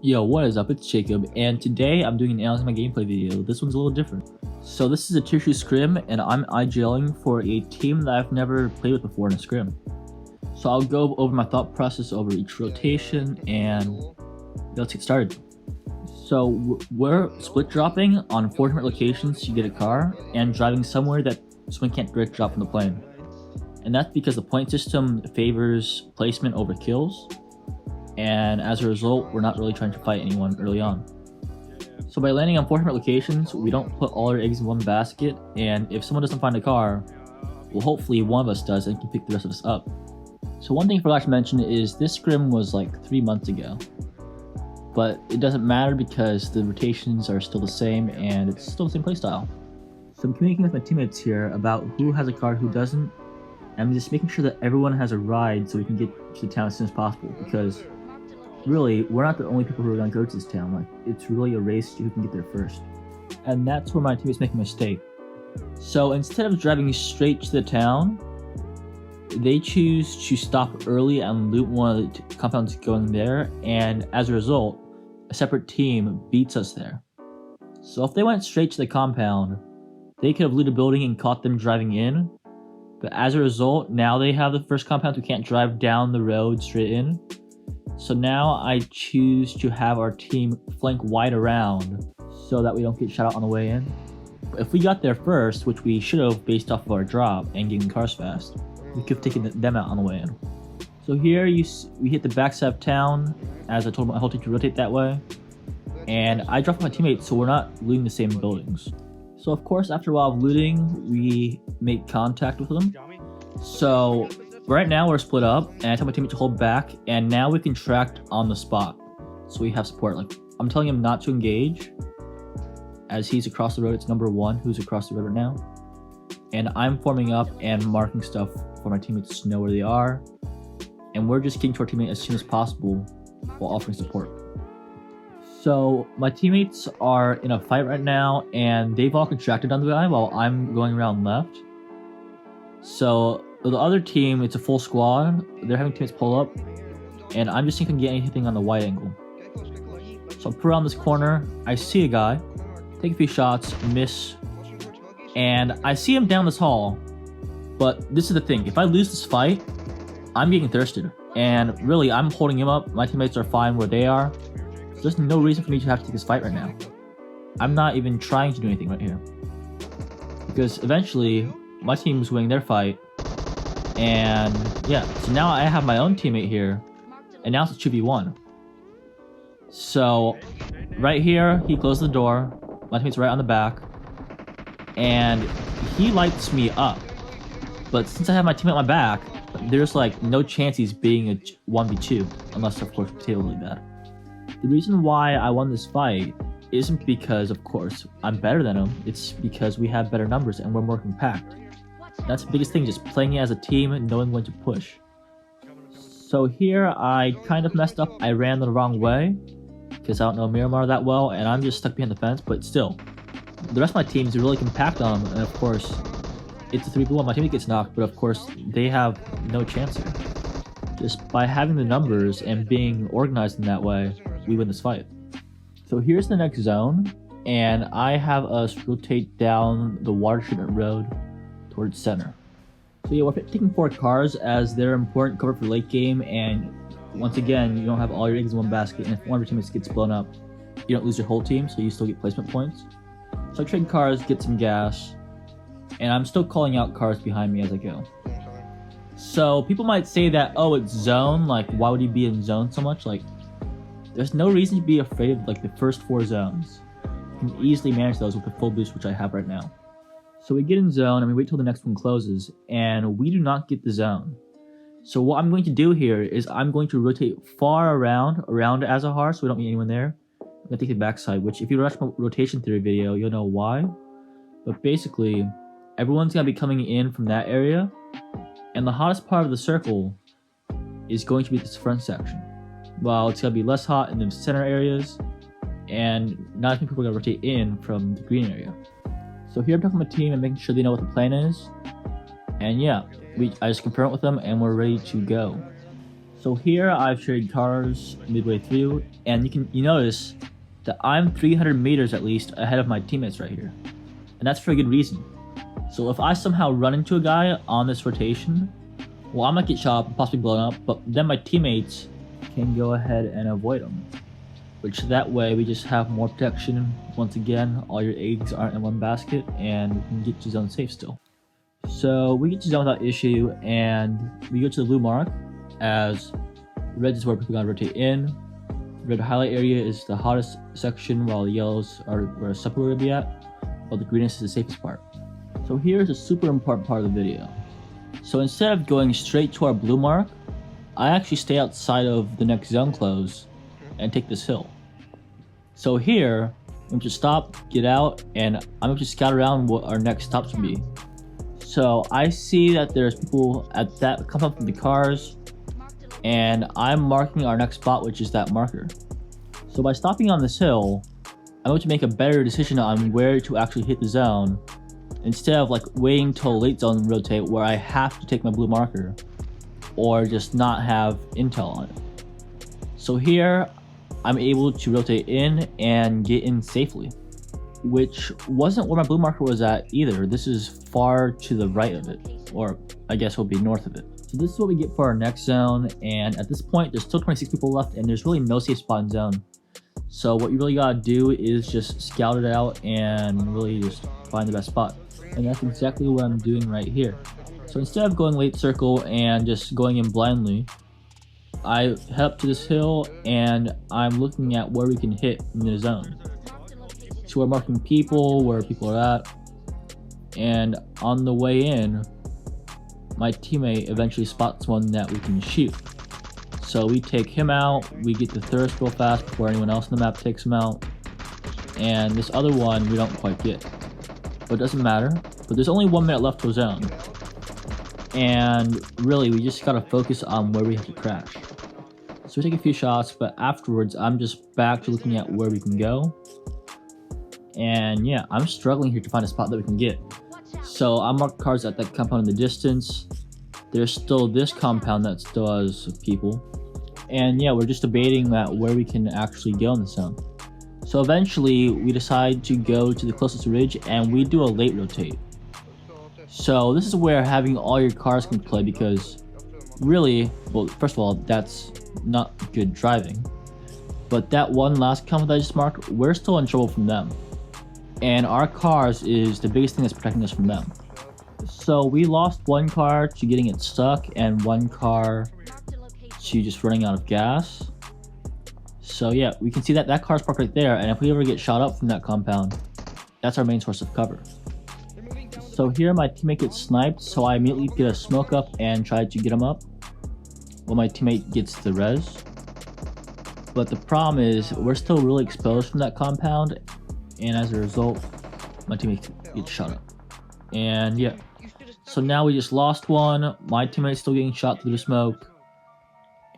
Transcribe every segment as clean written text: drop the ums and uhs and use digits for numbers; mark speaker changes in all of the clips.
Speaker 1: Yo, what is up? It's Jacob, and today I'm doing an analyzing my gameplay video. This one's a little different. So this is a tier 2 scrim, and I'm IGLing for a team that I've never played with before in a scrim. So I'll go over my thought process over each rotation, and let's get started. So we're split dropping on 4 different locations to get a car, and driving somewhere that someone can't direct drop from the plane. And that's because the point system favors placement over kills. And as a result, we're not really trying to fight anyone early on. So by landing on 4 different locations, we don't put all our eggs in one basket, and if someone doesn't find a car, well, hopefully one of us does and can pick the rest of us up. So one thing I forgot to mention is this scrim was like 3 months ago, but it doesn't matter because the rotations are still the same and it's still the same playstyle. So I'm communicating with my teammates here about who has a car, who doesn't, and I'm just making sure that everyone has a ride so we can get to the town as soon as possible, because really, we're not the only people who are going to go to this town. Like, it's really a race to who can get there first. And that's where my teammates make a mistake. So instead of driving straight to the town, they choose to stop early and loot one of the compounds going there, and as a result, a separate team beats us there. So if they went straight to the compound, they could have looted a building and caught them driving in, but as a result, now they have the first compound who can't drive down the road straight in. So now I choose to have our team flank wide around so that we don't get shot out on the way in. But if we got there first, which we should have based off of our drop and getting cars fast, we could have taken them out on the way in. So here we hit the backside of town, as I told my whole team to rotate that way. And I dropped my teammates so we're not looting the same buildings. So of course, after a while of looting, we make contact with them. So right now we're split up, and I tell my teammate to hold back, and now we can track on the spot. So we have support. Like, I'm telling him not to engage, as he's across the road. It's number 1 who's across the road right now. And I'm forming up and marking stuff for my teammates to know where they are. And we're just getting to our teammate as soon as possible while offering support. So my teammates are in a fight right now, and they've all contracted on the guy while I'm going around left. So the other team, it's a full squad. They're having teammates pull up, and I'm just thinking I can get anything on the wide angle. So I put around this corner. I see a guy, take a few shots, miss, and I see him down this hall. But this is the thing: if I lose this fight, I'm getting thirsted, and really, I'm holding him up. My teammates are fine where they are. So there's no reason for me to have to take this fight right now. I'm not even trying to do anything right here, because eventually my team's winning their fight. And yeah, so now I have my own teammate here, and now it's a 2v1. So right here, he closed the door, my teammate's right on the back, and he lights me up. But since I have my teammate on my back, there's like no chance he's being a 1v2, unless of course potato really bad. The reason why I won this fight isn't because, of course, I'm better than him, it's because we have better numbers and we're more compact. That's the biggest thing, just playing it as a team and knowing when to push. So here I kind of messed up. I ran the wrong way because I don't know Miramar that well, and I'm just stuck behind the fence. But still, the rest of my team is really compact on them, and of course it's a 3v1. My teammate gets knocked, but of course they have no chance here. Just by having the numbers and being organized in that way, we win this fight. So here's the next zone, and I have us rotate down the water treatment road towards center. So yeah, we're taking 4 cars as they're important cover for late game, and once again, you don't have all your eggs in one basket, and if one of your teammates gets blown up, you don't lose your whole team, so you still get placement points. So I trade cars, get some gas, and I'm still calling out cars behind me as I go. So people might say that, oh, it's zone, like why would you be in zone so much? Like, there's no reason to be afraid of like the first 4 zones. You can easily manage those with the full boost, which I have right now. So we get in zone and we wait till the next one closes, and we do not get the zone. So what I'm going to do here is I'm going to rotate far around Azahar so we don't meet anyone there. I'm going to take the backside, which if you watch my rotation theory video, you'll know why. But basically, everyone's going to be coming in from that area, and the hottest part of the circle is going to be this front section, while it's going to be less hot in the center areas, and not as many people are going to rotate in from the green area. So here I'm talking to my team and making sure they know what the plan is. And yeah, I just confirm it with them and we're ready to go. So here I've traded cars midway through, and you notice that I'm 300 meters at least ahead of my teammates right here. And that's for a good reason. So if I somehow run into a guy on this rotation, well, I might get shot up and possibly blown up, but then my teammates can go ahead and avoid them. Which that way we just have more protection. Once again, all your eggs aren't in one basket, and we can get to zone safe still. So we get to zone without issue, and we go to the blue mark, as red is where people gotta rotate in. The red highlight area is the hottest section, while the yellows are where supper would be at, while the greenest is the safest part. So here's a super important part of the video. So instead of going straight to our blue mark, I actually stay outside of the next zone close and take this hill. So here, I'm going to stop, get out, and I'm going to scout around what our next stops would be. So I see that there's people at that come up with the cars, and I'm marking our next spot, which is that marker. So by stopping on this hill, I'm going to make a better decision on where to actually hit the zone, instead of like waiting till late zone rotate where I have to take my blue marker, or just not have intel on it. So here, I'm able to rotate in and get in safely, which wasn't where my blue marker was at either. This is far to the right of it, or I guess will be north of it. So this is what we get for our next zone, and at this point there's still 26 people left and there's really no safe spot in zone. So what you really gotta do is just scout it out and really just find the best spot. And that's exactly what I'm doing right here. So instead of going late circle and just going in blindly, I head up to this hill and I'm looking at where we can hit in the zone. So we're marking people, where people are at, and on the way in, my teammate eventually spots one that we can shoot. So we take him out, we get the thirst real fast before anyone else on the map takes him out, and this other one we don't quite get. But it doesn't matter, but there's only 1 minute left to zone. And really, we just gotta focus on where we have to crash. So we take a few shots, but afterwards, I'm just back to looking at where we can go. And yeah, I'm struggling here to find a spot that we can get. So I mark cars at that compound in the distance. There's still this compound that still has people. And yeah, we're just debating that where we can actually go in the zone. So eventually, we decide to go to the closest ridge and we do a late rotate. So this is where having all your cars can play, because really, well, first of all, that's not good driving. But that one last compound that I just marked, we're still in trouble from them. And our cars is the biggest thing that's protecting us from them. So we lost one car to getting it stuck and one car to just running out of gas. So yeah, we can see that that car's parked right there, and if we ever get shot up from that compound, that's our main source of cover. So here my teammate gets sniped, so I immediately get a smoke up and try to get him up while my teammate gets the res. But the problem is we're still really exposed from that compound, and as a result, my teammate gets shot up. And yeah, so now we just lost one, my teammate's still getting shot through the smoke,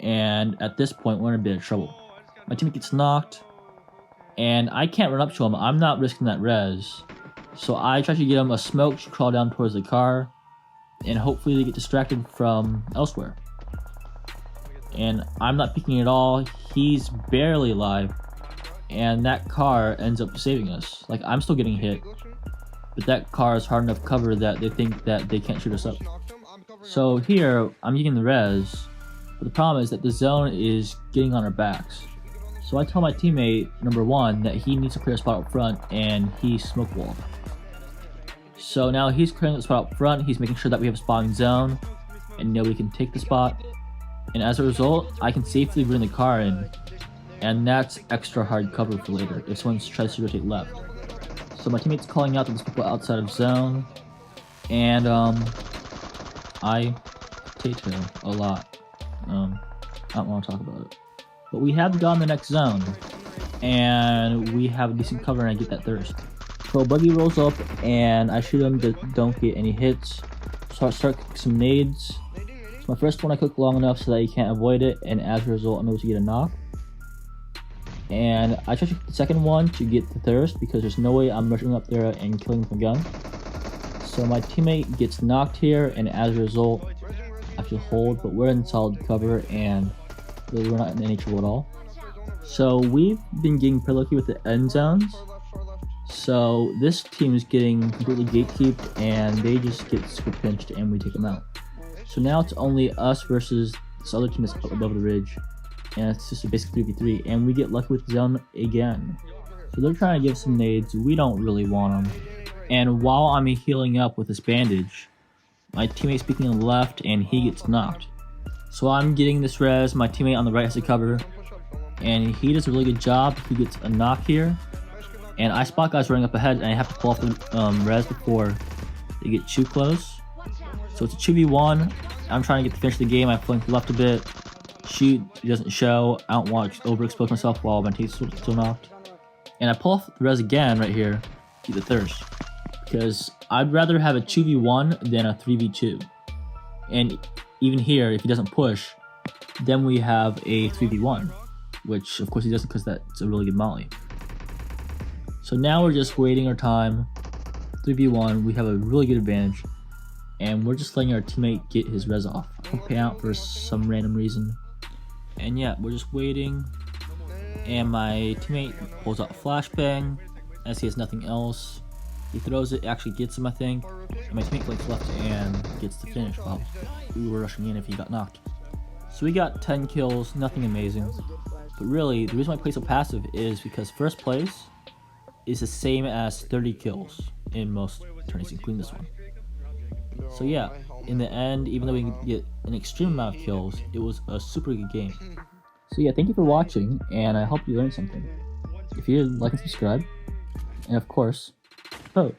Speaker 1: and at this point we're in a bit of trouble. My teammate gets knocked, and I can't run up to him, I'm not risking that res. So I try to get him a smoke to crawl down towards the car, and hopefully they get distracted from elsewhere. And I'm not peeking at all, he's barely alive, and that car ends up saving us. Like, I'm still getting hit, but that car is hard enough cover that they think that they can't shoot us up. So here, I'm getting the res, but the problem is that the zone is getting on our backs. So I tell my teammate, number one, that he needs to clear a spot up front, and he smoke walled. So now he's clearing the spot up front, he's making sure that we have a spot in zone, and nobody can take the spot. And as a result, I can safely bring the car in, and that's extra hard cover for later if someone tries to rotate left. So my teammate's calling out to these people outside of zone, and I hate him a lot. I don't want to talk about it. But we have gotten the next zone, and we have a decent cover, and I get that thirst. So Buggy rolls up, and I shoot him, but don't get any hits. So I start cooking some nades. So my first one I cook long enough so that he can't avoid it, and as a result I'm able to get a knock. And I try to cook the second one to get the thirst, because there's no way I'm rushing up there and killing him with a gun. So my teammate gets knocked here, and as a result I have to hold, but we're in solid cover, and so we're not in any trouble at all. So we've been getting pretty lucky with the end zones. So this team is getting completely gatekeeped and they just get super pinched and we take them out. So now it's only us versus this other team that's up above the ridge. And it's just a basic 3v3 and we get lucky with the zone again. So they're trying to give some nades, we don't really want them. And while I'm healing up with this bandage, my teammate's peeking on the left and he gets knocked. So I'm getting this res, my teammate on the right has to cover. And he does a really good job, he gets a knock here. And I spot guys running up ahead and I have to pull off the res before they get too close. So it's a 2v1, I'm trying to get the finish of the game, I flank left a bit. Shoot, he doesn't show, I don't want to overexpose myself while my team's still knocked. And I pull off the res again right here, get the thirst. Because I'd rather have a 2v1 than a 3v2. And even here, if he doesn't push, then we have a 3v1. Which of course he doesn't because that's a really good molly. So now we're just waiting our time. 3v1, we have a really good advantage. And we're just letting our teammate get his res off. I don't pay out for some random reason. And yeah, we're just waiting. And my teammate pulls out a flashbang. As he has nothing else. He throws it, actually gets him I think. And my teammate flanks left and gets the finish while we were rushing in if he got knocked. So we got 10 kills, nothing amazing. But really, the reason why I play so passive is because first place is the same as 30 kills in most tourneys, including this one. So yeah, in the end, even though we get an extreme amount of kills, it was a super good game. So yeah, thank you for watching, and I hope you learned something. If you did, like and subscribe. And of course, vote.